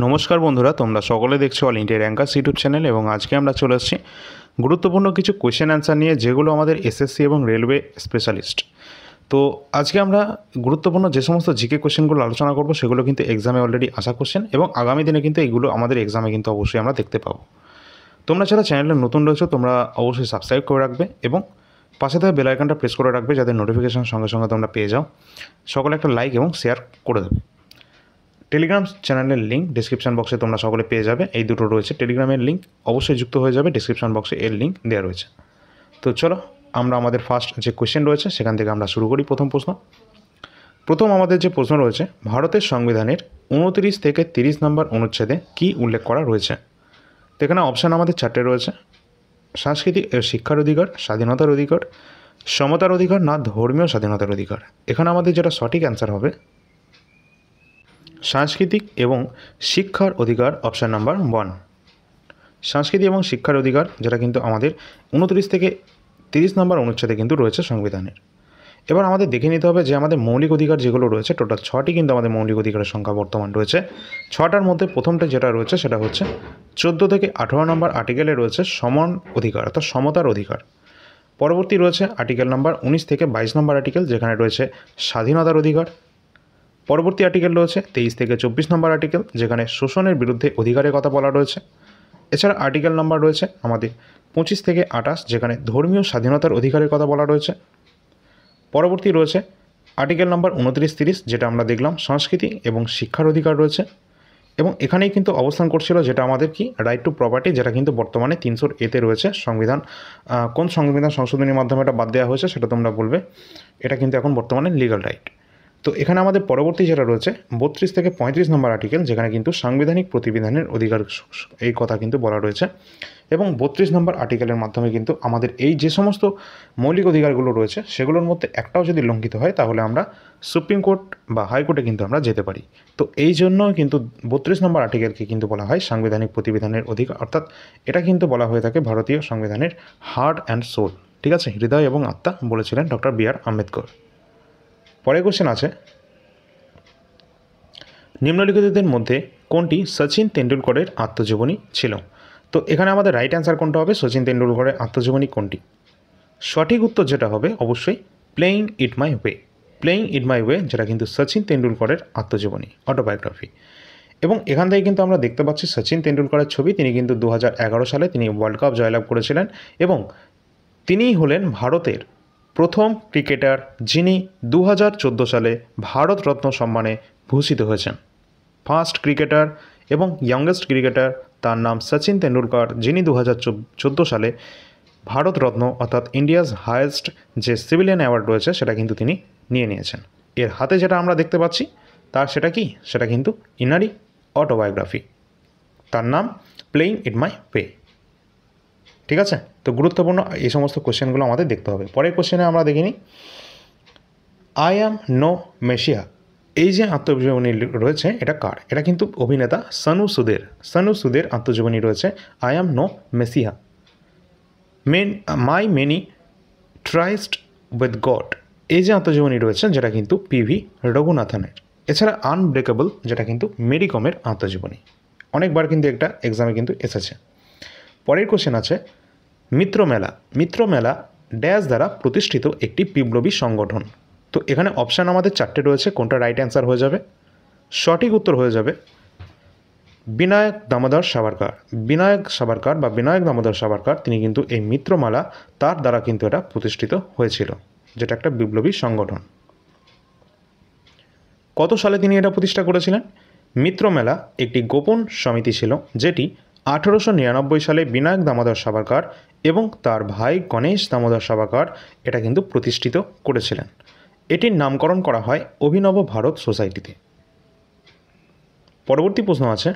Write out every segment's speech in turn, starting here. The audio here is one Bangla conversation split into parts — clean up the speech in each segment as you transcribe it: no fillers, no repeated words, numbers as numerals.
নমস্কার বন্ধুরা, তোমরা সকলে দেখছো all India rankers YouTube channel এবং আজকে আমরা চলে আসছি গুরুত্বপূর্ণ কিছু কোয়েশ্চেন অ্যান্সার নিয়ে, যেগুলো আমাদের এসএসসি এবং রেলওয়ে স্পেশালিস্ট। তো আজকে আমরা গুরুত্বপূর্ণ যে সমস্ত জিকে কোয়েশ্চেনগুলো আলোচনা করব সেগুলো কিন্তু এক্সামে অলরেডি আসা কোয়েশ্চেন এবং আগামী দিনে কিন্তু এগুলো আমাদের এক্সামে কিন্তু অবশ্যই আমরা দেখতে পাবো। তোমরা যারা চ্যানেলে নতুন রয়েছো তোমরা অবশ্যই সাবস্ক্রাইব করে রাখবে এবং পাশে থাকা বেল আইকনটা প্রেস করে রাখবে, যাতে নোটিফিকেশন সঙ্গে সঙ্গে তোমরা পেয়ে যাও। সকলে একটা লাইক এবং শেয়ার করে দেবে। টেলিগ্রাম চ্যানেলের লিঙ্ক ডিসক্রিপশন বক্সে তোমরা সকলে পেয়ে যাবে। এই দুটো রয়েছে, টেলিগ্রামের লিঙ্ক অবশ্যই যুক্ত হয়ে যাবে, ডিসক্রিপশন বক্সে এর লিঙ্ক দেওয়া রয়েছে। তো চলো আমরা আমাদের ফার্স্ট যে কোয়েশ্চেন রয়েছে সেখান থেকে আমরা শুরু করি। প্রথম আমাদের যে প্রশ্ন রয়েছে, ভারতের সংবিধানের 29 থেকে 30 নম্বর অনুচ্ছেদে কী উল্লেখ করা রয়েছে? তো এখানে অপশান আমাদের 4টে রয়েছে: সাংস্কৃতিক শিক্ষার অধিকার, স্বাধীনতার অধিকার, সমতার অধিকার, না ধর্মীয় স্বাধীনতার অধিকার। এখানে আমাদের যেটা সঠিক অ্যান্সার হবে সাংস্কৃতিক এবং শিক্ষার অধিকার, অপশান নাম্বার 1। সাংস্কৃতিক এবং শিক্ষার অধিকার, যেটা কিন্তু আমাদের 29 থেকে 30 নম্বর অনুচ্ছেদে কিন্তু রয়েছে সংবিধানের। এবার আমাদের দেখে নিতে হবে যে আমাদের মৌলিক অধিকার যেগুলো রয়েছে, টোটাল 6টি কিন্তু আমাদের মৌলিক অধিকারের সংখ্যা বর্তমান রয়েছে। 6টার মধ্যে প্রথমটা যেটা রয়েছে সেটা হচ্ছে 14 থেকে 18 নম্বর আর্টিকেলে রয়েছে সমান অধিকার অর্থাৎ সমতার অধিকার। পরবর্তী রয়েছে আর্টিকেল নাম্বার 19 থেকে 22 নম্বর আর্টিকেল, যেখানে রয়েছে স্বাধীনতার অধিকার। পরবর্তী আর্টিকেল রয়েছে 23 থেকে 24 নম্বর আর্টিকেল, যেখানে শোষণের বিরুদ্ধে অধিকারের কথা বলা রয়েছে। এছাড়া আর্টিকেল নাম্বার রয়েছে আমাদের 25 থেকে 28, যেখানে ধর্মীয় স্বাধীনতার অধিকারের কথা বলা রয়েছে। পরবর্তী রয়েছে আর্টিকেল নাম্বার 29-30, যেটা আমরা দেখলাম সংস্কৃতি এবং শিক্ষার অধিকার রয়েছে। এবং এখানেই কিন্তু অবস্থান করছিল যেটা আমাদের কি রাইট টু প্রপার্টি, যেটা কিন্তু বর্তমানে 300A রয়েছে। সংবিধান কোন সংবিধান সংশোধনীর মাধ্যমে এটা বাদ দেওয়া হয়েছে সেটা তোমরা বলবে। এটা কিন্তু এখন বর্তমানে লিগ্যাল রাইট। তো এখানে আমাদের পরবর্তী যেটা রয়েছে 32 থেকে 35 নম্বর আর্টিকেল, যেখানে কিন্তু সাংবিধানিক প্রতিবিধানের অধিকার এই কথা কিন্তু বলা রয়েছে। এবং 32 নম্বর আর্টিকেলের মাধ্যমে কিন্তু আমাদের এই যে সমস্ত মৌলিক অধিকারগুলো রয়েছে সেগুলোর মধ্যে একটাও যদি লঙ্ঘিত হয় তাহলে আমরা সুপ্রিম কোর্ট বা হাইকোর্টে কিন্তু আমরা যেতে পারি। তো এই জন্য কিন্তু 32 নম্বর আর্টিকেলকে কিন্তু বলা হয় সাংবিধানিক প্রতিবিধানের অধিকার, অর্থাৎ এটা কিন্তু বলা হয়ে থাকে ভারতীয় সংবিধানের হার্ট অ্যান্ড সোল। ঠিক আছে, হৃদয় এবং আত্মা বলেছিলেন ডক্টর বি.আর. আম্বেদকর। পরের কোশ্চেন আছে, নিম্নলিখিতদের মধ্যে কোনটি সচিন তেন্ডুলকরের আত্মজীবনী ছিল? তো এখানে আমাদের রাইট অ্যান্সার কোনটা হবে? সচিন তেন্ডুলকরের আত্মজীবনী কোনটি? সঠিক উত্তর যেটা হবে অবশ্যই playing it my way. Playing it my way, যেটা কিন্তু সচিন তেন্ডুলকরের আত্মজীবনী, অটোবায়োগ্রাফি। এবং এখান থেকে কিন্তু আমরা দেখতে পাচ্ছি সচিন তেন্ডুলকরের ছবি। তিনি কিন্তু 2011 সালে তিনি ওয়ার্ল্ড কাপ জয়লাভ করেছিলেন এবং তিনিই হলেন ভারতের প্রথম ক্রিকেটার যিনি 2014 সালে ভারতরত্ন সম্মানে ভূষিত হয়েছেন। ফার্স্ট ক্রিকেটার এবং ইয়ংগেস্ট ক্রিকেটার, তার নাম সচিন তেন্ডুলকর, যিনি 2014 সালে ভারতরত্ন অর্থাৎ ইন্ডিয়াস হায়েস্ট যে সিভিলিয়ান অ্যাওয়ার্ড রয়েছে সেটা কিন্তু তিনি নিয়ে নিয়েছেন। এর হাতে যেটা আমরা দেখতে পাচ্ছি সেটা কি? সেটা কিন্তু ইনারই অটোবায়োগ্রাফি। তার নাম প্লেয়িং ইট মাই ওয়ে। ঠিক আছে, তো গুরুত্বপূর্ণ এই সমস্ত কোশ্চেনগুলো আমাদের দেখতে হবে। পরের কোশ্চেনে আমরা দেখে নিই, আই অ্যাম নো মেশিয়া, এই যে আত্মজীবনী রয়েছে এটা কার? এটা কিন্তু অভিনেতা সনু সুদের আত্মজীবনী রয়েছে, I am no messiah. My many trysts with God, এই যে আত্মজীবনী রয়েছে যেটা কিন্তু পিভি রঘুনাথনের। এছাড়া আনব্রেকেবল, যেটা কিন্তু মেরি কমের আত্মজীবনী। অনেকবার কিন্তু একটা এক্সামে কিন্তু এসেছে। পরের কোশ্চেন আছে, মিত্রমেলা ড্যাশ দ্বারা প্রতিষ্ঠিত একটি বিপ্লবী সংগঠন। তো এখানে অপশান আমাদের 4টে রয়েছে, কোনটা রাইট অ্যান্সার হয়ে যাবে? সঠিক উত্তর হয়ে যাবে বিনায়ক দামোদর সাভারকার। তিনি কিন্তু এই মিত্রমেলা তার দ্বারা কিন্তু এটা প্রতিষ্ঠিত হয়েছিল, যেটা একটা বিপ্লবী সংগঠন। কত সালে তিনি এটা প্রতিষ্ঠা করেছিলেন? মিত্রমেলা একটি গোপন সমিতি ছিল, যেটি 1899 সালে বিনায়ক দামোদর সাভারকার এবং তার ভাই গণেশ দামোদর সাভারকার এটা কিন্তু প্রতিষ্ঠিত করেছিলেন। এটির নামকরণ করা হয় অভিনব ভারত সোসাইটিতে। পরবর্তী প্রশ্ন আছে,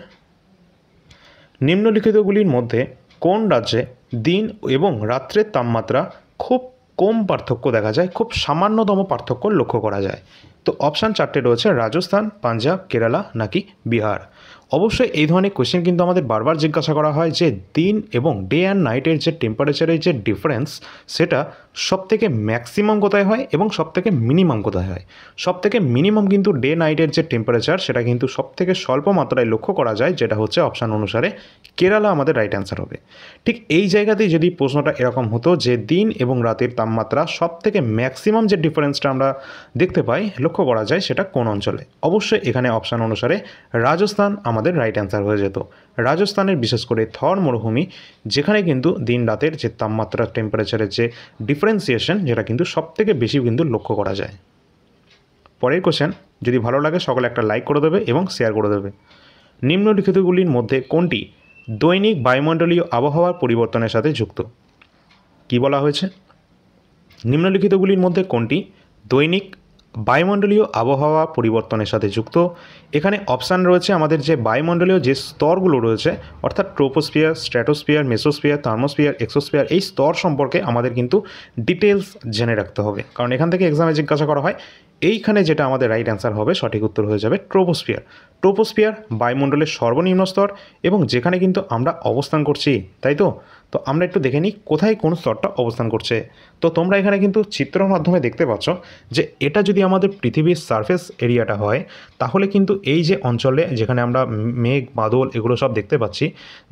নিম্নলিখিতগুলির মধ্যে কোন রাজ্যে দিন এবং রাত্রের তাপমাত্রা খুব কম পার্থক্য দেখা যায়, খুব সামান্যতম পার্থক্য লক্ষ্য করা যায়? তো অপশান 4টে রয়েছে, রাজস্থান, পাঞ্জাব, কেরালা নাকি বিহার। অবশ্যই এই ধরনের কোয়েশ্চেন কিন্তু আমাদের বারবার জিজ্ঞাসা করা হয় যে দিন এবং ডে অ্যান্ড নাইটের যে টেম্পারেচারের যে ডিফারেন্স সেটা সবথেকে ম্যাক্সিমাম কোথায় হয় এবং সবথেকে মিনিমাম কোথায় হয়। সবথেকে মিনিমাম কিন্তু ডে নাইটের যে টেম্পারেচার সেটা কিন্তু সবথেকে স্বল্প মাত্রায় লক্ষ্য করা যায়, যেটা হচ্ছে অপশান অনুসারে কেরালা আমাদের রাইট অ্যান্সার হবে। ঠিক এই জায়গাতেই যদি প্রশ্নটা এরকম হতো যে দিন এবং রাতের তাপমাত্রা সবথেকে ম্যাক্সিমাম যে ডিফারেন্সটা আমরা দেখতে পাই, লক্ষ্য করা যায়, সেটা কোন অঞ্চলে, অবশ্যই এখানে অপশান অনুসারে রাজস্থান আমাদের রাইট অ্যান্সার হয়ে যেত। রাজস্থানের বিশেষ করে থর মরুভূমি, যেখানে কিন্তু দিন রাতের যে তাপমাত্রা টেম্পারেচারের যে ডিফারেন্সিয়েশন যেটা কিন্তু সবথেকে বেশি কিন্তু লক্ষ্য করা যায়। পরের কোশ্চেন, যদি ভালো লাগে সকলে একটা লাইক করে দেবে এবং শেয়ার করে দেবে। নিম্নলিখিতগুলির মধ্যে কোনটি দৈনিক বায়ুমণ্ডলীয় আবহাওয়ার পরিবর্তনের সাথে যুক্ত? কি বলা হয়েছে? নিম্নলিখিতগুলির মধ্যে কোনটি দৈনিক বায়ুমণ্ডলীয় আবহাওয়া পরিবর্তনের সাথে যুক্ত? এখানে অপশান রয়েছে আমাদের যে বায়ুমণ্ডলীয় যে স্তরগুলো রয়েছে, অর্থাৎ troposphere, stratosphere, mesosphere, thermosphere, exosphere, এই স্তর সম্পর্কে আমাদের কিন্তু ডিটেলস জেনে রাখতে হবে, কারণ এখান থেকে এক্সামে জিজ্ঞাসা করা হয়। এইখানে যেটা আমাদের রাইট অ্যান্সার হবে, সঠিক উত্তর হয়ে যাবে ট্রোপোস্ফিয়ার। ট্রোপোস্ফিয়ার বায়ুমণ্ডলের সর্বনিম্ন স্তর এবং যেখানে কিন্তু আমরা অবস্থান করছি, তাই তো? তো আমরা একটু দেখে নিই কোথায় কোন স্তরটা অবস্থান করছে। তো তোমরা এখানে কিন্তু চিত্রের মাধ্যমে দেখতে পাচ্ছ যে এটা যদি আমাদের পৃথিবীর সারফেস এরিয়াটা হয়, তাহলে কিন্তু এই যে অঞ্চলে যেখানে আমরা মেঘ বাদল এগুলো সব দেখতে পাচ্ছি,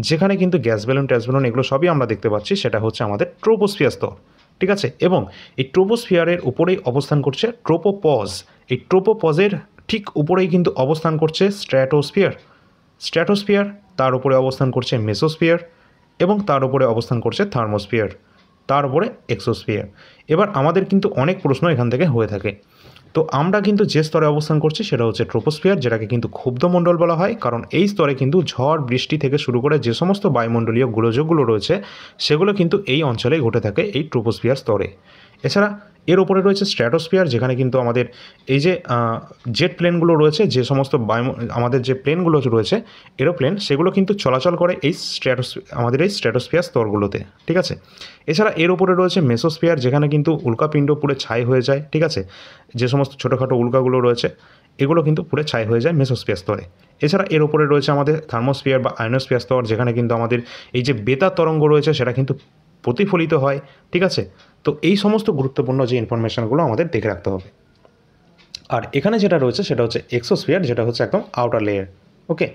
যেখানে কিন্তু গ্যাস বেলুন ট্যাস বেলুন এগুলো সবই আমরা দেখতে পাচ্ছি, সেটা হচ্ছে আমাদের ট্রোপোস্ফিয়ার স্তর। ঠিক আছে, এবং এই ট্রোপোস্ফিয়ারের উপরেই অবস্থান করছে ট্রোপোপজ। এই ট্রোপোপজের ঠিক উপরেই কিন্তু অবস্থান করছে স্ট্র্যাটোস্ফিয়ার। স্ট্র্যাটোস্ফিয়ার, তার উপরে অবস্থান করছে মেসোস্ফিয়ার, এবং তার উপরে অবস্থান করছে থার্মোস্ফিয়ার, তার উপরে এক্সোস্ফিয়ার। এবার আমাদের কিন্তু অনেক প্রশ্ন এখান থেকে হয়ে থাকে। তো আমরা কিন্তু যে স্তরে অবস্থান করছি সেটা হচ্ছে ট্রোপোস্ফিয়ার, যেটাকে কিন্তু ক্ষুব্ধমণ্ডল বলা হয়, কারণ এই স্তরে কিন্তু ঝড় বৃষ্টি থেকে শুরু করে যে সমস্ত বায়ুমণ্ডলীয় গোলযোগগুলো রয়েছে সেগুলো কিন্তু এই অঞ্চলেই ঘটে থাকে, এই ট্রোপোস্ফিয়ার স্তরে। এছাড়া এর ওপরে রয়েছে স্ট্র্যাটোস্ফিয়ার, যেখানে কিন্তু আমাদের এই যে জেট প্লেনগুলো রয়েছে, যে সমস্ত আমাদের যে প্লেনগুলো রয়েছে এরোপ্লেন, সেগুলো কিন্তু চলাচল করে এই আমাদের এই স্ট্র্যাটোস্ফিয়ার স্তরগুলোতে। ঠিক আছে, এছাড়া এর ওপরে রয়েছে মেসোস্ফিয়ার, যেখানে কিন্তু উল্কাপিণ্ড পুরো ছাই হয়ে যায়। ঠিক আছে, যে সমস্ত ছোটোখাটো উল্কাগুলো রয়েছে এগুলো কিন্তু পুরো ছাই হয়ে যায় মেসোস্ফিয়ার স্তরে। এছাড়া এর ওপরে রয়েছে আমাদের থার্মোস্ফিয়ার বা আয়নোস্ফিয়ার স্তর, যেখানে কিন্তু আমাদের এই যে বেতার তরঙ্গ রয়েছে সেটা কিন্তু প্রতিফলিত হয়। ঠিক আছে, তো এই সমস্ত গুরুত্বপূর্ণ যে ইনফরমেশানগুলো আমাদের দেখে রাখতে হবে। আর এখানে যেটা রয়েছে সেটা হচ্ছে এক্সোস্ফিয়ার, যেটা হচ্ছে একদম আউটার লেয়ার। ওকে,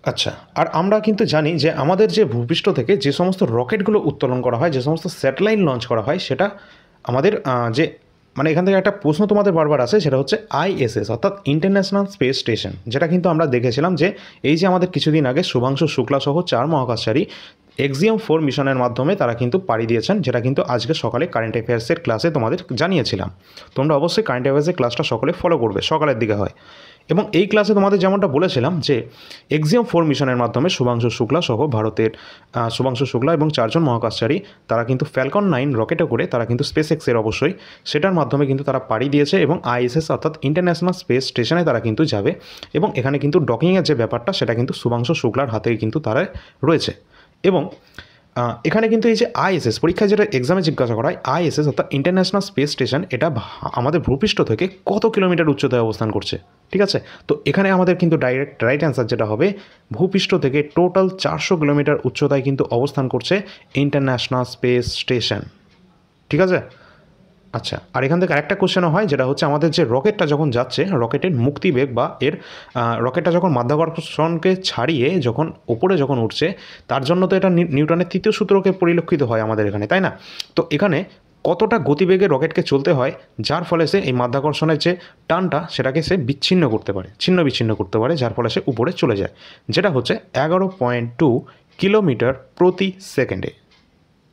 আচ্ছা, আর আমরা কিন্তু জানি যে আমাদের যে ভূপৃষ্ঠ থেকে যে সমস্ত রকেটগুলো উত্তোলন করা হয়, যে সমস্ত স্যাটেলাইট লঞ্চ করা হয়, সেটা আমাদের যে মানে এখান থেকে একটা প্রশ্ন তোমাদের বারবার আসে, সেটা হচ্ছে আইএসএস, অর্থাৎ ইন্টারন্যাশনাল স্পেস স্টেশন, যেটা কিন্তু আমরা দেখেছিলাম যে এই যে আমাদের কিছুদিন আগে শুভাংশু শুক্লা সহ 4 মহাকাশচারী এক্সিয়াম 4 মিশনের মাধ্যমে তারা কিন্তু পাড়ি দিয়েছেন, যেটা কিন্তু আজকে সকালে কারেন্ট অ্যাফেয়ার্সের ক্লাসে তোমাদের জানিয়েছিলাম। তোমরা অবশ্যই কারেন্ট অ্যাফেয়ার্সের ক্লাসটা সকলে ফলো করবে, সকালের দিকে হয়। এবং এই ক্লাসে তোমাদের যেমনটা বলেছিলাম যে এক্সিয়াম 4 মিশনের মাধ্যমে শুভাংশু শুক্লা সহ ভারতের শুভাংশু শুক্লা এবং 4 জন মহাকাশচারী তারা কিন্তু ফ্যালকন 9 রকেটে করে তারা কিন্তু স্পেস এক্সের অবশ্যই সেটার মাধ্যমে কিন্তু তারা পাড়ি দিয়েছে এবং আইএসএস অর্থাৎ ইন্টারন্যাশনাল স্পেস স্টেশনে তারা কিন্তু যাবে। এবং এখানে কিন্তু ডকিংয়ের যে ব্যাপারটা সেটা কিন্তু শুভাংশু শুক্লার হাতেই কিন্তু তারা রয়েছে। এবং এখানে কিন্তু এই যে আইএসএস পরীক্ষায় যেটা এক্সামে জিজ্ঞাসা করা হয়, আইএসএস অর্থাৎ ইন্টারন্যাশনাল স্পেস স্টেশন, এটা আমাদের ভূপৃষ্ঠ থেকে কত কিলোমিটার উচ্চতায় অবস্থান করছে। ঠিক আছে, তো এখানে আমাদের কিন্তু ডাইরেক্ট রাইট অ্যান্সার যেটা হবে, ভূপৃষ্ঠ থেকে টোটাল 400 কিলোমিটার উচ্চতায় কিন্তু অবস্থান করছে ইন্টারন্যাশনাল স্পেস স্টেশন। ঠিক আছে, আচ্ছা, আর এখান থেকে আরেকটা কোশ্চেনও হয়, যেটা হচ্ছে আমাদের যে রকেটটা যখন যাচ্ছে, রকেটের মুক্তিবেগ বা এর রকেটটা যখন মাধ্যাকর্ষণকে ছাড়িয়ে যখন ওপরে যখন উঠছে, তার জন্য তো এটা নিউটনের তৃতীয় সূত্রকে পরিলক্ষিত হয় আমাদের এখানে, তাই না? তো এখানে কতটা গতিবেগে রকেটকে চলতে হয়, যার ফলে সে এই মাধ্যাকর্ষণের যে টানটা সেটাকে সে বিচ্ছিন্ন করতে পারে, ছিন্ন বিচ্ছিন্ন করতে পারে, যার ফলে সে উপরে চলে যায়, যেটা হচ্ছে 11.2 কিলোমিটার প্রতি সেকেন্ডে।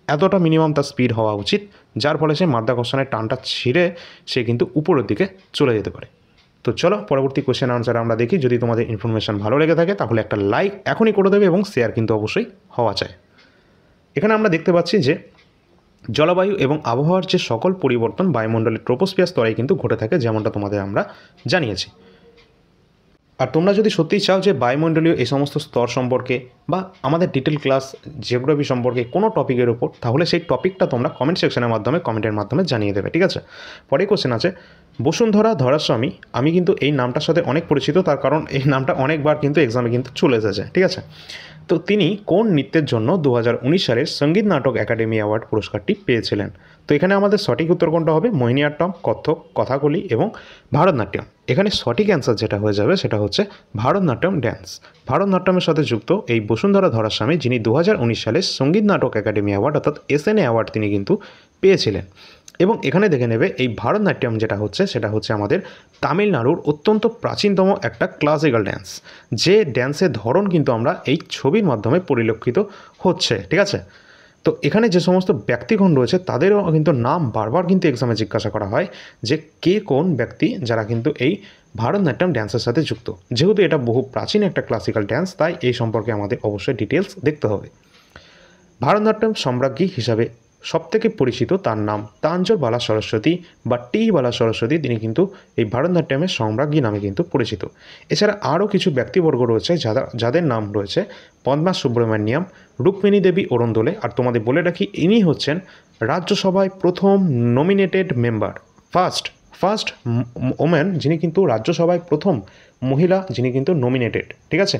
এতটা মিনিমাম তার স্পিড হওয়া উচিত, যার ফলে সে মাধ্যাকর্ষণের টানটা ছিঁড়ে সে কিন্তু উপরের দিকে চলে যেতে পারে। তো চলো পরবর্তী কোয়েশ্চেন আনসার আমরা দেখি। যদি তোমাদের ইনফরমেশন ভালো লেগে থাকে তাহলে একটা লাইক এখনই করে দেবে এবং শেয়ার কিন্তু অবশ্যই হওয়া চাই। এখানে আমরা দেখতে পাচ্ছি যে জলবায়ু এবং আবহাওয়ার যে সকল পরিবর্তন বায়ুমণ্ডলের ট্রোপোস্ফিয়ার স্তরে কিন্তু ঘটে থাকে, যেমনটা তোমাদের আমরা জানিয়েছি। আর তোমরা যদি সত্যিই চাও যে বায়ুমণ্ডলীয় এই সমস্ত স্তর সম্পর্কে বা আমাদের ডিটেল ক্লাস জিওগ্রাফি সম্পর্কে কোনো টপিকের উপর, তাহলে সেই টপিকটা তোমরা কমেন্ট সেকশনের মাধ্যমে কমেন্টের মাধ্যমে জানিয়ে দেবে। ঠিক আছে, পরের কোশ্চেন আছে, বসুন্ধরা ধরাস্বামী, আমি কিন্তু এই নামটার সাথে অনেক পরিচিত, তার কারণ এই নামটা অনেকবার কিন্তু এক্সামে কিন্তু চলে এসেছে, ঠিক আছে। তো তিনি কোন নৃত্যের জন্য 2019 সালের সঙ্গীত নাটক একাডেমি অ্যাওয়ার্ড পুরস্কারটি পেয়েছিলেন? তো এখানে আমাদের সঠিক উত্তর কোনটা হবে? মোহিনীআট্টম, কত্থক, কথাকলি এবং ভারতনাট্যম। এখানে সঠিক অ্যান্সার যেটা হয়ে যাবে সেটা হচ্ছে ভারতনাট্যম ড্যান্স। ভারতনাট্যমের সাথে যুক্ত এই বসুন্ধরা ধরাস্বামী, যিনি 2019 সালে সঙ্গীত নাটক একাডেমি অ্যাওয়ার্ড অর্থাৎ এসএনএ অ্যাওয়ার্ড তিনি কিন্তু পেয়েছিলেন। এবং এখানে দেখে নেবে এই ভারতনাট্যম যেটা হচ্ছে সেটা হচ্ছে আমাদের তামিলনাড়ুর অত্যন্ত প্রাচীনতম একটা ক্লাসিক্যাল ড্যান্স, যে ড্যান্সের ধরন কিন্তু আমরা এই ছবির মাধ্যমে পরিলক্ষিত হচ্ছে, ঠিক আছে। তো এখানে যে সমস্ত ব্যক্তিগণ রয়েছে তাদেরও কিন্তু নাম বারবার কিন্তু এক্সামে জিজ্ঞাসা করা হয় যে কে কোন ব্যক্তি যারা কিন্তু এই ভারতনাট্যম ড্যান্সের সাথে যুক্ত। যেহেতু এটা বহু প্রাচীন একটা ক্লাসিক্যাল ড্যান্স, তাই এই সম্পর্কে আমাদের অবশ্যই ডিটেলস দেখতে হবে। ভারতনাট্যম সম্রাজ্ঞী হিসাবে সবথেকে পরিচিত তার নাম তাঞ্জোর বালা সরস্বতী বা টি বালা সরস্বতী, তিনি কিন্তু এই ভারতনাট্যমের সম্রাজ্ঞী নামে কিন্তু পরিচিত। এছাড়া আরও কিছু ব্যক্তিবর্গ রয়েছে যাদের নাম রয়েছে পদ্মা সুব্রমণ্যম, রুক্মিণী দেবী অরুণদোলে। আর তোমাদের বলে রাখি, ইনি হচ্ছেন রাজ্যসভায় প্রথম নমিনেটেড মেম্বার, ফার্স্ট ওমেন যিনি কিন্তু রাজ্যসভায় প্রথম মহিলা যিনি কিন্তু নমিনেটেড, ঠিক আছে।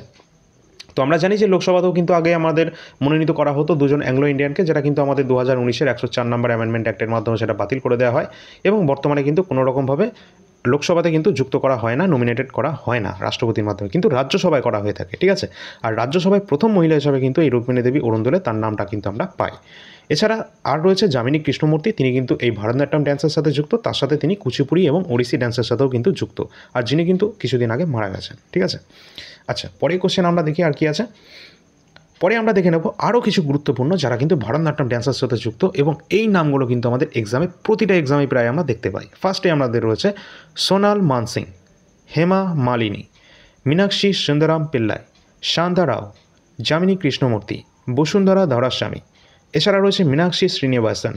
তো আমরা জানি যে লোকসভাতেও কিন্তু আগে আমাদের মনোনীত করা হতো দুজন অ্যাংলো ইন্ডিয়ানকে, যেটা কিন্তু আমাদের 2019-এর 104 নম্বর অ্যামেন্ডমেন্ট অ্যাক্টের মাধ্যমে সেটা বাতিল করে দেওয়া হয়। এবং বর্তমানে কিন্তু কোনোরকমভাবে লোকসভাতে কিন্তু যুক্ত করা হয় না, নমিনেটেড করা হয় না রাষ্ট্রপতির মাধ্যমে, কিন্তু রাজ্যসভায় করা হয়ে থাকে, ঠিক আছে। আর রাজ্যসভায় প্রথম মহিলা হিসাবে কিন্তু এই রুক্মিণী দেবী অরুণদোলে তার নামটা কিন্তু আমরা পাই। এছাড়া আর রয়েছে যামিনী কৃষ্ণমূর্তি, তিনি কিন্তু এই ভারতনাট্যম ড্যান্সের সাথে যুক্ত, তার সাথে তিনি কুচিপুড়ি এবং ওড়িশি ড্যান্সের সাথেও কিন্তু যুক্ত, আর যিনি কিন্তু কিছুদিন আগে মারা গেছেন, ঠিক আছে। আচ্ছা, পরের কোশ্চেন আমরা দেখি আর কি আছে। পরে আমরা দেখে নেব আরও কিছু গুরুত্বপূর্ণ যারা কিন্তু ভারতনাট্যম ড্যান্সের সাথে যুক্ত, এবং এই নামগুলো কিন্তু আমাদের এক্সামে প্রতিটা এক্সামে প্রায় আমরা দেখতে পাই। ফার্স্টে আমাদের রয়েছে সোনাল মানসিং, হেমা মালিনী, মীনাক্ষী সুন্দরাম পিল্লাই, শান্তা রাও, যামিনী কৃষ্ণমূর্তি, বসুন্ধরা ধরাস্বামী। এছাড়া রয়েছে মীনাক্ষী শ্রীনিবাসন,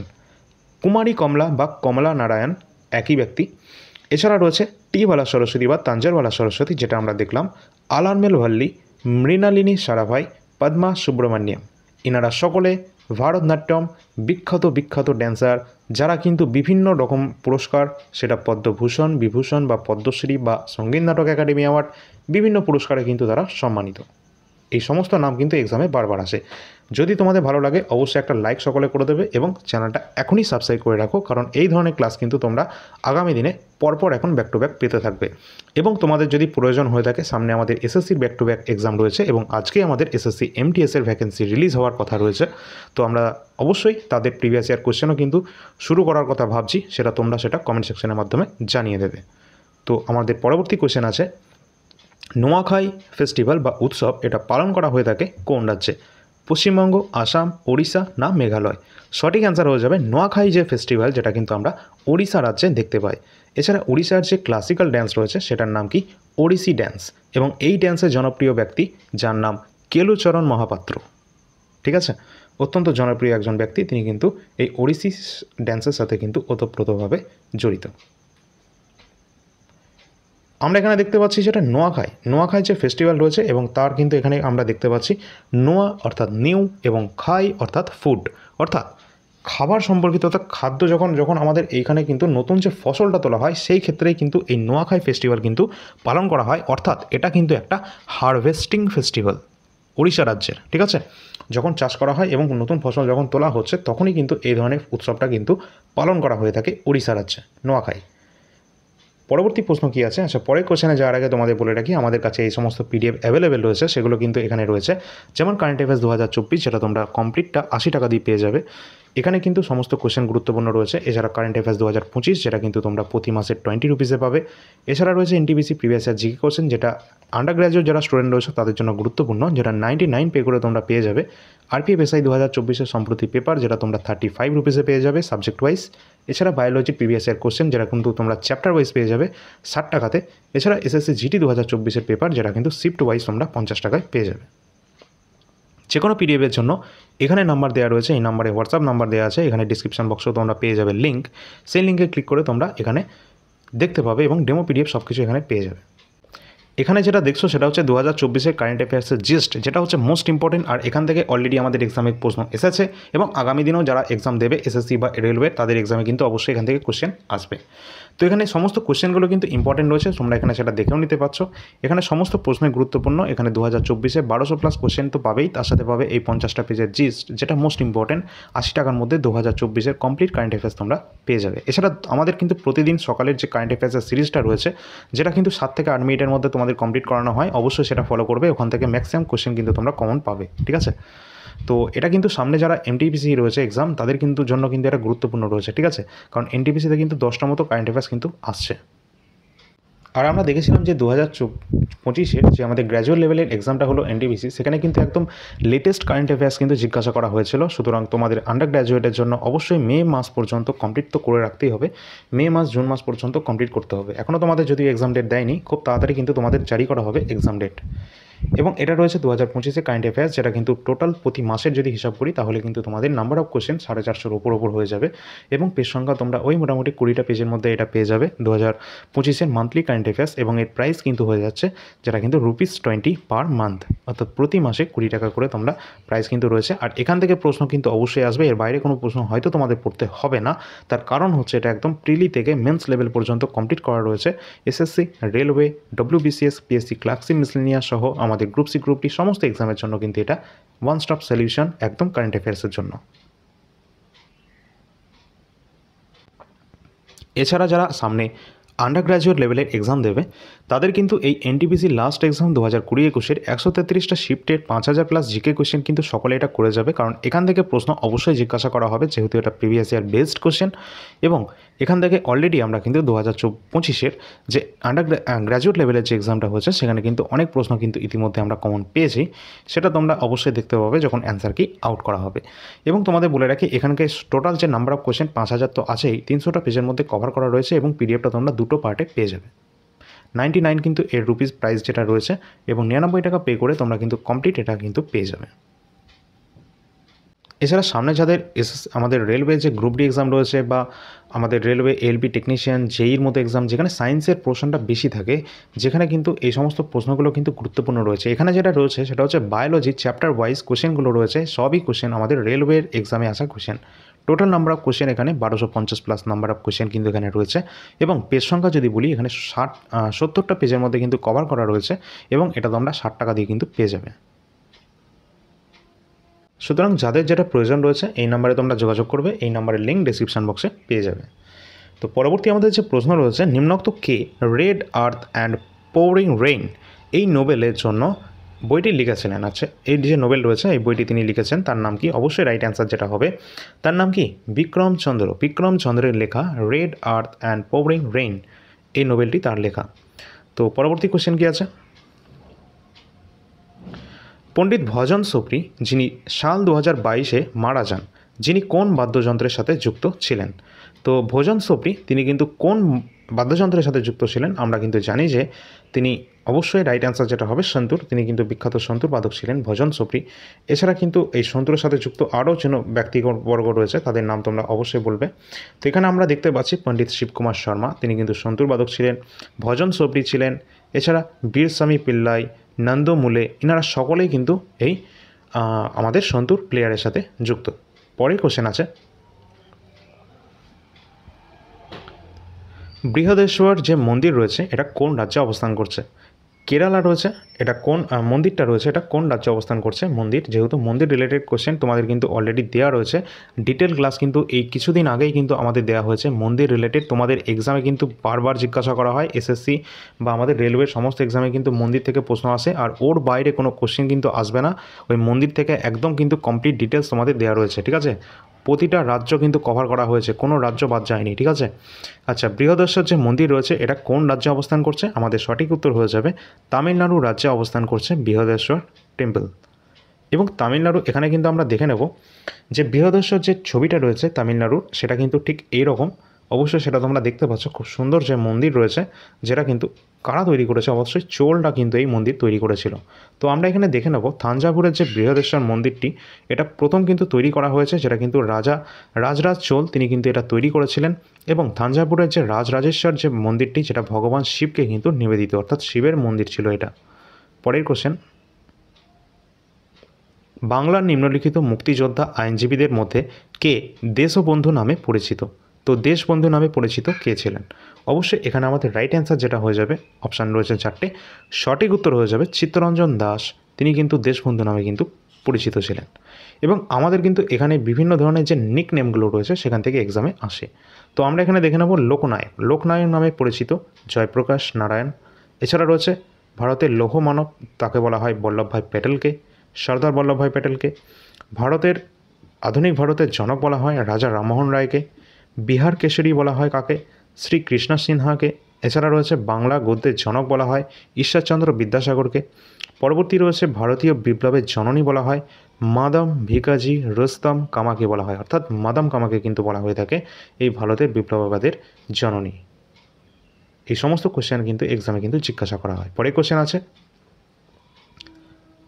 কুমারী কমলা বা কমলা নারায়ণ, একই ব্যক্তি। এছাড়া রয়েছে টি বালা সরস্বতী বা তাঞ্জোর বালা সরস্বতী, যেটা আমরা দেখলাম, আলারমেল ভাল্লি, মৃণালিনী সারাভাই, পদ্মা সুব্রমণ্যম। এনারা সকলে ভারতনাট্যম বিখ্যাত ড্যান্সার, যারা কিন্তু বিভিন্ন রকম পুরস্কার, সেটা পদ্মভূষণ, বিভূষণ বা পদ্মশ্রী বা সঙ্গীত নাটক একাডেমি অ্যাওয়ার্ড, বিভিন্ন পুরস্কারে কিন্তু তারা সম্মানিত। এই সমস্ত নাম কিন্তু এক্সামে বারবার আসে। যদি তোমাদের ভালো লাগে অবশ্যই একটা লাইক সকলে করে দেবে এবং চ্যানেলটা এখনই সাবস্ক্রাইব করে রাখো, কারণ এই ধরনের ক্লাস কিন্তু তোমরা আগামী দিনে পরপর এখন ব্যাক টু ব্যাক পেতে থাকবে। এবং তোমাদের যদি প্রয়োজন হয়ে থাকে, সামনে আমাদের এসএসসির ব্যাক টু ব্যাক এক্সাম রয়েছে এবং আজকে আমাদের এসএসসি এমটিএসের ভ্যাকেন্সি রিলিজ হওয়ার কথা রয়েছে, তো আমরা অবশ্যই তাদের প্রিভিয়াস ইয়ার কোশ্চেনও কিন্তু শুরু করার কথা ভাবছি, সেটা তোমরা সেটা কমেন্ট সেকশনের মাধ্যমে জানিয়ে দেবে। তো আমাদের পরবর্তী কোশ্চেন আছে, নোয়াখাই ফেস্টিভ্যাল বা উৎসব এটা পালন করা হয়ে থাকে কোন রাজ্যে? পশ্চিমবঙ্গ, আসাম, ওড়িশা না মেঘালয়? সঠিক অ্যান্সার হয়ে যাবে নোয়াখাই যে ফেস্টিভ্যাল, যেটা কিন্তু আমরা ওড়িশা রাজ্যে দেখতে পাই। এছাড়া ওড়িশার যে ক্লাসিক্যাল ড্যান্স রয়েছে সেটার নাম কি? ওড়িশি ড্যান্স। এবং এই ড্যান্সের জনপ্রিয় ব্যক্তি যার নাম কেলুচরণ মহাপাত্র, ঠিক আছে। অত্যন্ত জনপ্রিয় একজন ব্যক্তি, তিনি কিন্তু এই ওড়িশি ড্যান্সের সাথে কিন্তু ওতপ্রোতভাবে জড়িত। আমরা এখানে দেখতে পাচ্ছি যেটা নোয়াখাই যে ফেস্টিভ্যাল রয়েছে, এবং তার কিন্তু এখানে আমরা দেখতে পাচ্ছি নোয়া অর্থাৎ নিউ এবং খাই অর্থাৎ ফুড, অর্থাৎ খাবার সম্পর্কিত, অর্থাৎ খাদ্য যখন আমাদের এইখানে কিন্তু নতুন যে ফসলটা তোলা হয় সেই ক্ষেত্রেই কিন্তু এই নোয়াখাই ফেস্টিভ্যাল কিন্তু পালন করা হয়। অর্থাৎ এটা কিন্তু একটা হারভেস্টিং ফেস্টিভ্যাল ওড়িশা রাজ্যের, ঠিক আছে। যখন চাষ করা হয় এবং নতুন ফসল যখন তোলা হচ্ছে, তখনই কিন্তু এই ধরনের উৎসবটা কিন্তু পালন করা হয়ে থাকে ওড়িশা রাজ্যে, নোয়াখাই। পরবর্তী প্রশ্ন কী আছে? আচ্ছা, পরের কোশ্চেনে যাওয়ার আগে তোমাদের বলে রাখি, আমাদের কাছে এই সমস্ত পিডিএফ অ্যাভেলেবেল রয়েছে, সেগুলো কিন্তু এখানে রয়েছে। যেমন কারেন্ট অ্যাফেয়ার্স 2024, যেটা তোমরা কমপ্লিটটা 80 টাকা দিয়ে পেয়ে যাবে। এখানে কিন্তু সমস্ত কোশ্চেন গুরুত্বপূর্ণ রয়েছে। এছাড়া কারেন্ট অ্যাফেয়ার্স 2025, যেটা কিন্তু তোমরা প্রতি মাসে 20 রুপিসে পাবে। এছাড়া রয়েছে NTPC previous year GK question, যেটা আন্ডার গ্র্যাজুয়েট যারা স্টুডেন্ট রয়েছে তাদের জন্য গুরুত্বপূর্ণ, যেটা 99 পে করে তোমরা পেয়ে যাবে। আরপিএফএসআই 2024-এর সম্প্রতি পেপার, যেটা তোমরা 35 রুপিসে পেয়ে যাবে সাবজেক্ট ওয়াইজ। এছাড়া বায়োলজি প্রিভিয়াস ইয়ার কোশ্চেন, যেটা কিন্তু তোমরা চ্যাপ্টার ওয়াইজ পেয়ে যাবে 60 টাকাতে। এছাড়া এসএসসি জিটি 2024-এর পেপার, যেটা কিন্তু শিফট ওয়াইজ তোমরা 50 টাকায় পেয়ে যাবে। যে কোনো পিডিএফের জন্য এখানে নাম্বার দেওয়া রয়েছে, এই নাম্বারে হোয়াটসঅ্যাপ নাম্বার দেওয়া আছে, এখানে ডিসক্রিপশন বক্সেও তোমরা পেয়ে যাবে লিঙ্ক। সেই লিঙ্কে ক্লিক করে তোমরা এখানে দেখতে পাবে এবং ডেমো পিডিএফ সব কিছু এখানে পেয়ে যাবে। এখানে যেটা দেখছো সেটা হচ্ছে 2024-এর কারেন্ট অ্যাফেয়ার্সের জিস্ট, যেটা হচ্ছে মোস্ট ইম্পর্টেন্ট। আর এখান থেকে অলরেডি আমাদের এক্সামে প্রশ্ন এসেছে এবং আগামী দিনেও যারা এক্সাম দেবে এসএসসি বা রেলওয়ে তাদের এক্সামে কিন্তু অবশ্যই এখান থেকে কোশ্চেন আসবে। তো এখানে সমস্ত কোশ্চেনগুলো কিন্তু ইম্পর্টেন্ট রয়েছে, তোমরা এখানে সেটা দেখেও নিতে পারছো। এখানে সমস্ত প্রশ্নই গুরুত্বপূর্ণ। এখানে 2024-এ 1200+ কোশ্চেন তো পাবেই, তার সাথে পাবে এই 50টা পেজের জিস্ট, যেটা মোস্ট ইম্পর্টেন্ট। 80 টাকার মধ্যে 2024-এর কমপ্লিট কারেন্ট অ্যাফেয়ার্স তোমরা পেয়ে যাবে। এছাড়া আমাদের কিন্তু প্রতিদিন সকালের যে কারেন্ট অ্যাফেয়ার্সের সিরিজটা রয়েছে, যেটা কিন্তু 7 থেকে 8 মিনিটের মধ্যে তোমাদের কমপ্লিট করানো হয়, অবশ্যই সেটা ফলো করবে। ওখান থেকে ম্যাক্সিমাম কোশ্চেন কিন্তু তোমরা কমন পাবে, ঠিক আছে? তো এটা কিন্তু সামনে যারা এনটিপিসি রয়েছে এক্সাম, তাদের কিন্তু জন্য কিন্তু এটা গুরুত্বপূর্ণ রয়েছে, ঠিক আছে? কারণ এনটিপিসিতে কিন্তু 10টা মতো কারেন্ট অ্যাফেয়ার্স কিন্তু আসছে। আর আমরা দেখেছিলাম যে 2025-এর যে আমাদের গ্র্যাজুয়েট লেভেলের এক্সামটা হলো এনটিপিসি, সেখানে কিন্তু একদম লেটেস্ট কারেন্ট অ্যাফেয়ার্স কিন্তু জিজ্ঞাসা করা হয়েছিল। সুতরাং তোমাদের আন্ডার গ্র্যাজুয়েটের জন্য অবশ্যই মে মাস পর্যন্ত কমপ্লিট তো করে রাখতেই হবে। মে মাস জুন মাস পর্যন্ত কমপ্লিট করতে হবে। এখনও তোমাদের যদি এক্সাম ডেট দেয়নি, খুব তাড়াতাড়ি কিন্তু তোমাদের জারি করা হবে এক্সাম ডেট। এবং এটা রয়েছে 2025-এ কারেন্ট অ্যাফেয়ার্স, যেটা কিন্তু টোটাল প্রতি মাসের যদি হিসাব করি তাহলে কিন্তু তোমাদের নাম্বার অফ কোশ্চেন 450-এর ওপর হয়ে যাবে। এবং পেজ সংখ্যা তোমরা ওই মোটামুটি 20টা পেজের মধ্যে এটা পেয়ে যাবে 2025-এর মান্থলি কারেন্ট অ্যাফেয়ার্স। এবং এর প্রাইস কিন্তু হয়ে যাচ্ছে যেটা কিন্তু ₹20 পার মান্থ, অর্থাৎ প্রতি মাসে 20 টাকা করে তোমরা প্রাইস কিন্তু রয়েছে। আর এখান থেকে প্রশ্ন কিন্তু অবশ্যই আসবে, এর বাইরে কোনো প্রশ্ন হয়তো তোমাদের পড়তে হবে না। তার কারণ হচ্ছে এটা একদম প্রিলি থেকে মেন্স লেভেল পর্যন্ত কমপ্লিট করা রয়েছে। SSC, railway, WBCS, PSC clerkship miscellaneous সহ আমাদের গ্রুপ সি গ্রুপ ডি সমস্ত এক্সামের জন্য কিন্তু এটা ওয়ান স্টপ সলিউশন একদম কারেন্ট অ্যাফেয়ার্সের জন্য। এছাড়া যারা সামনে আন্ডার গ্র্যাজুয়েট লেভেলের এক্সাম দেবে তাদের কিন্তু এই এনটিপিসি লাস্ট এক্সাম 2020-21-এর 133টা শিফটের 5000+ জিকে কোশ্চেন কিন্তু সকলে এটা করে যাবে। কারণ এখান থেকে প্রশ্ন অবশ্যই জিজ্ঞাসা করা হবে, যেহেতু এটা প্রিভিয়াস ইয়ার বেসড কোশ্চেন। এবং এখান থেকে অলরেডি আমরা কিন্তু 2025-এর যে আন্ডার গ্র্যাজুয়েট লেভেলের যে এক্সামটা হয়েছে সেখানে কিন্তু অনেক প্রশ্ন কিন্তু ইতিমধ্যে আমরা কমন পেয়েছি। সেটা তোমরা অবশ্যই দেখতে পাবে যখন অ্যান্সার কি আউট করা হবে। এবং তোমাদের বলে রাখি, এখানকার টোটাল যে নাম্বার অফ কোশ্চেন 5000 তো আছেই, 300টা পেজের মধ্যে কভার করা রয়েছে এবং পিডিএফটা তোমরা দুটো পার্টে পেয়ে যাবে। 99 কিন্তু এর রুপিস প্রাইস যেটা রয়েছে, এবং 99 টাকা পে করে তোমরা কিন্তু কমপ্লিট এটা কিন্তু পেয়ে যাবে। এছাড়া সামনে যাদের আমাদের রেলওয়ে যে গ্রুপ ডি এক্সাম রয়েছে, বা আমাদের রেলওয়ে এলপি টেকনিশিয়ান জেইর মতো এক্সাম, যেখানে সায়েন্সের পোর্শনটা বেশি থাকে, যেখানে কিন্তু এই সমস্ত প্রশ্নগুলো কিন্তু গুরুত্বপূর্ণ রয়েছে। এখানে যেটা রয়েছে সেটা হচ্ছে বায়োলজি চ্যাপ্টার ওয়াইজ কোশ্চেনগুলো রয়েছে, সবই কোশ্চেন আমাদের রেলওয়ের এক্সামে আসা question. Total number of question এখানে 1250+ নাম্বার অফ কোশ্চেন কিন্তু এখানে রয়েছে। এবং পেজ সংখ্যা যদি বলি, এখানে 70টা পেজের মধ্যে কিন্তু কভার করা রয়েছে, এবং এটা তোমরা 60 টাকা দিয়ে কিন্তু পেয়ে যাবে। সুতরাং যাদের যেটা প্রয়োজন রয়েছে এই নাম্বারে তোমরা যোগাযোগ করবে, এই নাম্বারের লিঙ্ক ডেসক্রিপশন বক্সে পেয়ে যাবে। তো পরবর্তী আমাদের যে প্রশ্ন রয়েছে, নিম্নোক্ত কে red earth and pouring rain এই নোবেলের জন্য বইটি লিখেছিলেন? আচ্ছা, এই যে নোবেল রয়েছে এই বইটি তিনি লিখেছেন, তার নাম কি? অবশ্যই রাইট অ্যান্সার যেটা হবে তার নাম কি বিক্রমচন্দ্র। বিক্রমচন্দ্রের লেখা red earth and pouring rain এই নোবেলটি তার লেখা। তো পরবর্তী কোশ্চেন কি আছে? পণ্ডিত ভজন সোপরি, যিনি সাল 2022-এ মারা যান, যিনি কোন বাদ্যযন্ত্রের সাথে যুক্ত ছিলেন? তো ভজন সোপরি তিনি কিন্তু কোন বাদ্যযন্ত্রের সাথে যুক্ত ছিলেন? আমরা কিন্তু জানি যে তিনি অবশ্যই রাইট অ্যান্সার যেটা হবে সন্তুর। তিনি কিন্তু বিখ্যাত সন্তুর বাদক ছিলেন ভজন সোপরি। এছাড়া কিন্তু এই সন্তুরের সাথে যুক্ত আরও যেন ব্যক্তিবর্গ রয়েছে, তাদের নাম তোমরা অবশ্যই বলবে। তো এখানে আমরা দেখতে পাচ্ছি পণ্ডিত শিবকুমার শর্মা, তিনি কিন্তু সন্তুর বাদক ছিলেন। ভজন সোপরি ছিলেন। এছাড়া বীরস্বামী পিল্লাই, নন্দমুলে, এনারা সকলেই কিন্তু এই আমাদের সন্তুর প্লেয়ারের সাথে যুক্ত। পরের কোশ্চেন আছে, বৃহদেশ্বর যে মন্দির রয়েছে এটা কোন রাজ্যে অবস্থান করছে? কেরালা রয়েছে। এটা কোন মন্দিরটা রয়েছে এটা কোন রাজ্যে অবস্থান করছে? মন্দির, যেহেতু মন্দির রিলেটেড কোশ্চেন তোমাদের কিন্তু অলরেডি দেওয়া রয়েছে, ডিটেল ক্লাস কিন্তু এই কিছুদিন আগেই কিন্তু আমাদের দেওয়া হয়েছে। মন্দির রিলেটেড তোমাদের এক্সামে কিন্তু বারবার জিজ্ঞাসা করা হয়, এসএসসি বা আমাদের রেলওয়ের সমস্ত এক্সামে কিন্তু মন্দির থেকে প্রশ্ন আসে, আর ওর বাইরে কোনো কোশ্চেন কিন্তু আসবে না। ওই মন্দির থেকে একদম কিন্তু কমপ্লিট ডিটেলস তোমাদের দেওয়া রয়েছে, ঠিক আছে? প্রতিটা রাজ্য কিন্তু কভার করা হয়েছে, কোনো রাজ্য বাদ যায়নি, ঠিক আছে? আচ্ছা, বৃহদেশ্বর যে মন্দির রয়েছে এটা কোন রাজ্যে অবস্থান করছে? আমাদের সঠিক উত্তর হয়ে যাবে তামিলনাড়ু রাজ্যে অবস্থান করছে বৃহদেশ্বর টেম্পল। এবং তামিলনাড়ু, এখানে কিন্তু আমরা দেখে নেব যে বৃহদেশ্বর যে ছবিটা রয়েছে তামিলনাড়ুর, সেটা কিন্তু ঠিক এইরকম, অবশ্যই সেটা তোমরা দেখতে পাচ্ছ, খুব সুন্দর যে মন্দির রয়েছে, যেটা কিন্তু কারা তৈরি করেছে, অবশ্যই চোলরা কিন্তু এই মন্দির তৈরি করেছিল। তো আমরা এখানে দেখে নেব থাঞ্জাভুরের যে বৃহদেশ্বর মন্দিরটি, এটা প্রথম কিন্তু তৈরি করা হয়েছে, যেটা কিন্তু রাজরাজ চোল তিনি কিন্তু এটা তৈরি করেছিলেন। এবং থাঞ্জাভুরের যে রাজরাজেশ্বর যে মন্দিরটি, যেটা ভগবান শিবকে কিন্তু নিবেদিত, অর্থাৎ শিবের মন্দির ছিল এটা। পরের কোশ্চেন, বাংলার নিম্নলিখিত মুক্তিযোদ্ধা আইনজীবীদের মধ্যে কে দেশবন্ধু নামে পরিচিত? তো দেশবন্ধু নামে পরিচিত কে ছিলেন? অবশ্যই এখানে আমাদের রাইট অ্যান্সার যেটা হয়ে যাবে, অপশান রয়েছে 4টে, সঠিক উত্তর হয়ে যাবে চিত্তরঞ্জন দাস। তিনি কিন্তু দেশবন্ধু নামে কিন্তু পরিচিত ছিলেন। এবং আমাদের কিন্তু এখানে বিভিন্ন ধরনের যে নিক নেমগুলো রয়েছে সেখান থেকে এক্সামে আসে। তো আমরা এখানে দেখে নেব লোকনায়ক। লোকনায়ক নামে পরিচিত জয়প্রকাশ নারায়ণ। এছাড়া রয়েছে ভারতের লৌহ মানব, তাকে বলা হয় বল্লভভাই প্যাটেলকে, সর্দার বল্লভভাই প্যাটেলকে। আধুনিক ভারতের জনক বলা হয় রাজা রামমোহন রায়কে। বিহার কেশরী বলা হয় কাকে? শ্রী কৃষ্ণ সিনহাকে। এছাড়া রয়েছে বাংলা গদ্যের জনক বলা হয় ঈশ্বরচন্দ্র বিদ্যাসাগরকে। পরবর্তী রয়েছে ভারতীয় বিপ্লবের জননী বলা হয় মাদাম ভিকাজি রুস্তম কামাকে বলা হয়, অর্থাৎ মাদাম কামাকে কিন্তু বলা হয়ে থাকে এই ভারতের বিপ্লববাদের জননী। এই সমস্ত কোশ্চেন কিন্তু এক্সামে কিন্তু জিজ্ঞাসা করা হয়। পরে কোশ্চেন আছে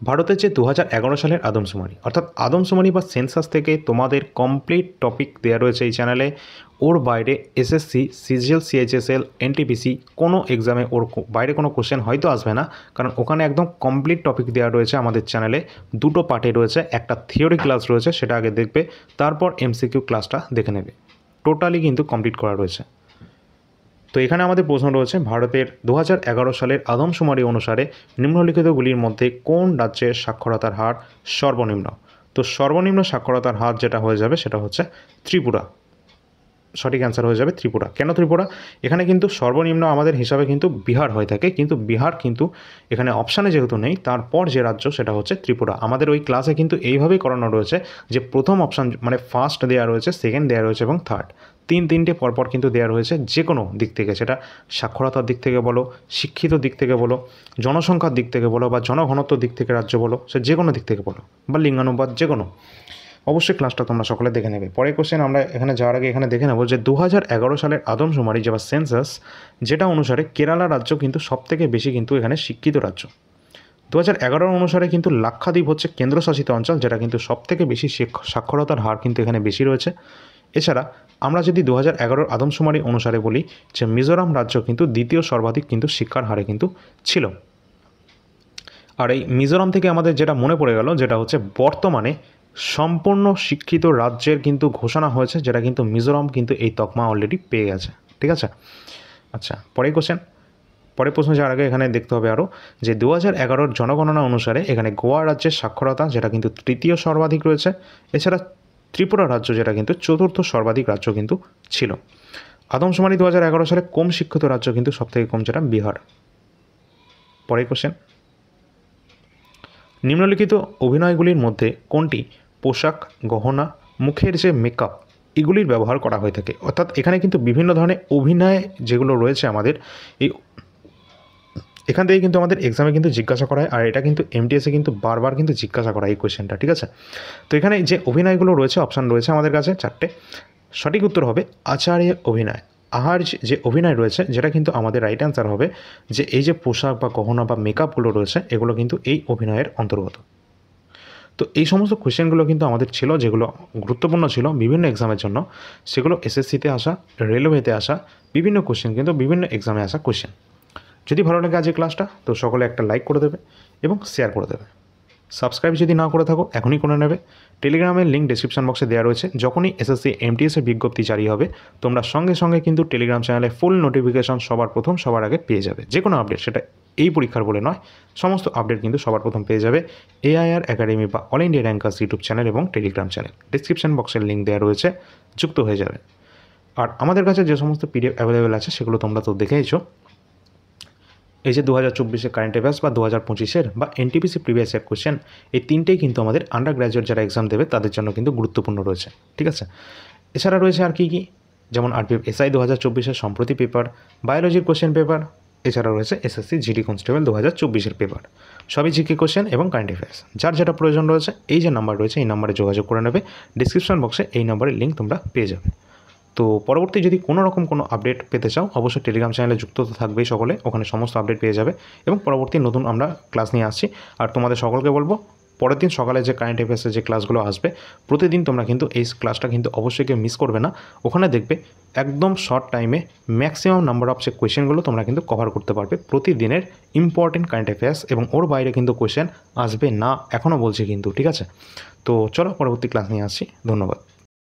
ভারতের যে 2011 সালের আদমশুমারি, অর্থাৎ আদমশুমারি বা সেন্সাস থেকে তোমাদের কমপ্লিট টপিক দেওয়া রয়েছে এই চ্যানেলে। ওর বাইরে এসএসসি, সিজিএল, সিএইচএসএল, এনটিপিসি কোনো এক্সামে ওর বাইরে কোনো কোশ্চেন হয়তো আসবে না, কারণ ওখানে একদম কমপ্লিট টপিক দেওয়া রয়েছে আমাদের চ্যানেলে। দুটো পার্টে রয়েছে, একটা থিওরি ক্লাস রয়েছে, সেটা আগে দেখবে, তারপর এমসিকিউ ক্লাসটা দেখে নেবে। টোটালি কিন্তু কমপ্লিট করা রয়েছে। তো এখানে আমাদের প্রশ্ন রয়েছে ভারতের 2011 সালের আদমশুমারি অনুসারে নিম্নলিখিতগুলির মধ্যে কোন রাজ্যের সাক্ষরতার হার সর্বনিম্ন? তো সর্বনিম্ন সাক্ষরতার হার যেটা হয়ে যাবে সেটা হচ্ছে ত্রিপুরা। সঠিক অ্যান্সার হয়ে যাবে ত্রিপুরা। কেন ত্রিপুরা? এখানে কিন্তু সর্বনিম্ন আমাদের হিসাবে কিন্তু বিহার হয়ে থাকে, কিন্তু বিহার কিন্তু এখানে অপশানে যেহেতু নেই, তারপর যে রাজ্য সেটা হচ্ছে ত্রিপুরা। আমাদের ওই ক্লাসে কিন্তু এইভাবেই করানো রয়েছে যে প্রথম অপশান মানে ফার্স্ট দেওয়া রয়েছে, সেকেন্ড দেওয়া রয়েছে এবং থার্ড, তিনটে পরপর কিন্তু দেওয়া রয়েছে। যে কোনো দিক থেকে, সেটা সাক্ষরতার দিক থেকে বলো, শিক্ষিত দিক থেকে বলো, জনসংখ্যার দিক থেকে বলো, বা জনঘনত্ব দিক থেকে রাজ্য বলো, সে যে কোনো দিক থেকে বলো, বা লিঙ্গানুপাত, যে কোনো। অবশ্যই ক্লাসটা তোমরা সকলে দেখে নেবে। পরের কোশ্চেন আমরা এখানে যাওয়ার আগে এখানে দেখে নেব যে 2011 সালের আদমশুমারি যে বা সেন্সাস, যেটা অনুসারে কেরালা রাজ্য কিন্তু সবথেকে বেশি কিন্তু এখানে শিক্ষিত রাজ্য। 2011 অনুসারে কিন্তু লাক্ষাদ্বীপ হচ্ছে কেন্দ্রশাসিত অঞ্চল, যেটা কিন্তু সবথেকে বেশি সাক্ষরতার হার কিন্তু এখানে বেশি রয়েছে। এছাড়া আমরা যদি 2011 আদমশুমারি অনুসারে বলি যে মিজোরাম রাজ্য কিন্তু দ্বিতীয় সর্বাধিক কিন্তু শিক্ষার হারে কিন্তু ছিল। আর এই মিজোরাম থেকে আমাদের যেটা মনে পড়ে গেল, যেটা হচ্ছে বর্তমানে সম্পূর্ণ শিক্ষিত রাজ্যের কিন্তু ঘোষণা হয়েছে, যেটা কিন্তু মিজোরাম কিন্তু এই তকমা অলরেডি পেয়ে গেছে। ঠিক আছে, আচ্ছা পরের প্রশ্ন যাওয়ার আগে এখানে দেখতে হবে আরও যে 2011 জনগণনা অনুসারে এখানে গোয়া রাজ্যের সাক্ষরতা যেটা কিন্তু তৃতীয় সর্বাধিক রয়েছে। এছাড়া ত্রিপুরা রাজ্য যেটা কিন্তু চতুর্থ সর্বাধিক রাজ্য কিন্তু ছিল। আদমশুমারি 2011 সালে কম শিক্ষিত রাজ্য কিন্তু সবথেকে কম, যেটা বিহার। পরের কোশ্চেন, নিম্নলিখিত অভিনয়গুলির মধ্যে কোনটি পোশাক, গহনা, মুখের যে মেকআপ এগুলির ব্যবহার করা হয়ে থাকে? অর্থাৎ এখানে কিন্তু বিভিন্ন ধরনের অভিনয় যেগুলো রয়েছে আমাদের এই এখান থেকে কিন্তু আমাদের এক্সামে কিন্তু জিজ্ঞাসা করা হয়, আর এটা কিন্তু এমটিএসে কিন্তু বারবার কিন্তু জিজ্ঞাসা করা এই কোয়েশ্চেনটা। ঠিক আছে, তো এখানে যে অভিনয়গুলো রয়েছে অপশান রয়েছে আমাদের কাছে 4টে। সঠিক উত্তর হবে আচার্য অভিনয়। আহার যে অভিনয় রয়েছে, যেটা কিন্তু আমাদের রাইট অ্যান্সার হবে যে এই যে পোশাক বা গহনা বা মেকআপগুলো রয়েছে এগুলো কিন্তু এই অভিনয়ের অন্তর্গত। তো এই সমস্ত কোয়েশ্চেনগুলো কিন্তু আমাদের ছিল, যেগুলো গুরুত্বপূর্ণ ছিল বিভিন্ন এক্সামের জন্য। সেগুলো এসএসসিতে আসা, রেলওয়েতে আসা বিভিন্ন কোয়েশ্চেন, কিন্তু বিভিন্ন এক্সামে আসা কোয়েশ্চেন। যদি ভালো লাগে আজকের ক্লাসটা, তো সকলে একটা লাইক করে দেবে এবং শেয়ার করে দেবে। সাবস্ক্রাইব যদি না করে থাকো এখনই করে নেবে। টেলিগ্রামের লিঙ্ক ডেসক্রিপশন বক্সে দেওয়া রয়েছে। যখনই এসএসসি এমটিএসের বিজ্ঞপ্তি জারি হবে, তোমরা সঙ্গে সঙ্গে কিন্তু টেলিগ্রাম চ্যানেলে ফুল নোটিফিকেশন সবার প্রথম সবার আগে পেয়ে যাবে। যে কোনো আপডেট, সেটা এই পরীক্ষার বলে নয়, সমস্ত আপডেট কিন্তু সবার প্রথম পেয়ে যাবে এআইআর একাডেমি বা all India rankers YouTube channel এবং টেলিগ্রাম চ্যানেল। ডেসক্রিপশন বক্সের লিঙ্ক দেওয়া রয়েছে, যুক্ত হয়ে যাবে। আর আমাদের কাছে যে সমস্ত পিডিএফ অ্যাভেলেবেল আছে সেগুলো তোমরা তো দেখেইছো। এই যে 2024 কারেন্ট অ্যাফেয়ার্স বা 2025 বা এনটিপিসি প্রিভিয়াস ইয়ার কোয়েশ্চেন, এই তিনটেই কিন্তু আমাদের আন্ডার গ্র্যাজুয়েট যারা এক্সাম দেবে তাদের জন্য কিন্তু গুরুত্বপূর্ণ রয়েছে। ঠিক আছে, এছাড়া রয়েছে আর কি যেমন আরপিএফ এসআই 2024 সম্প্রতি পেপার, বায়োলজির কোয়েশ্চেন পেপার, এছাড়া রয়েছে এসএসসি জিডি কনস্টেবল 2024 পেপার। সবই জিকে কোয়েশ্চেন এবং কারেন্ট অ্যাফেয়ার্স। যার যেটা প্রয়োজন রয়েছে এই যে নাম্বার রয়েছে এই নাম্বারে যোগাযোগ করে নেবে। ডিসক্রিপশন বক্সে এই নাম্বারের লিঙ্ক তোমরা পেয়ে যাবে। তো পরবর্তী যদি কোনো রকম কোনো আপডেট পেতে চাও অবশ্যই টেলিগ্রাম চ্যানেলে যুক্ত তো থাকবেই সকলে, ওখানে সমস্ত আপডেট পেয়ে যাবে এবং পরবর্তী নতুন আমরা ক্লাস নিয়ে আসছি। আর তোমাদের সকলকে বলবো পরের দিন সকালে যে কারেন্ট অ্যাফেয়ার্সের যে ক্লাসগুলো আসবে প্রতিদিন তোমরা কিন্তু এই ক্লাসটা কিন্তু অবশ্যই কেউ মিস করবে না। ওখানে দেখবে একদম শর্ট টাইমে ম্যাক্সিমাম নাম্বার অফ যে কোয়েশ্চেনগুলো তোমরা কিন্তু কভার করতে পারবে প্রতিদিনের ইম্পর্টেন্ট কারেন্ট অ্যাফেয়ার্স, এবং ওর বাইরে কিন্তু কোয়েশ্চেন আসবে না, এখনও বলছি কিন্তু, ঠিক আছে। তো চলো পরবর্তী ক্লাস নিয়ে আসছি, ধন্যবাদ।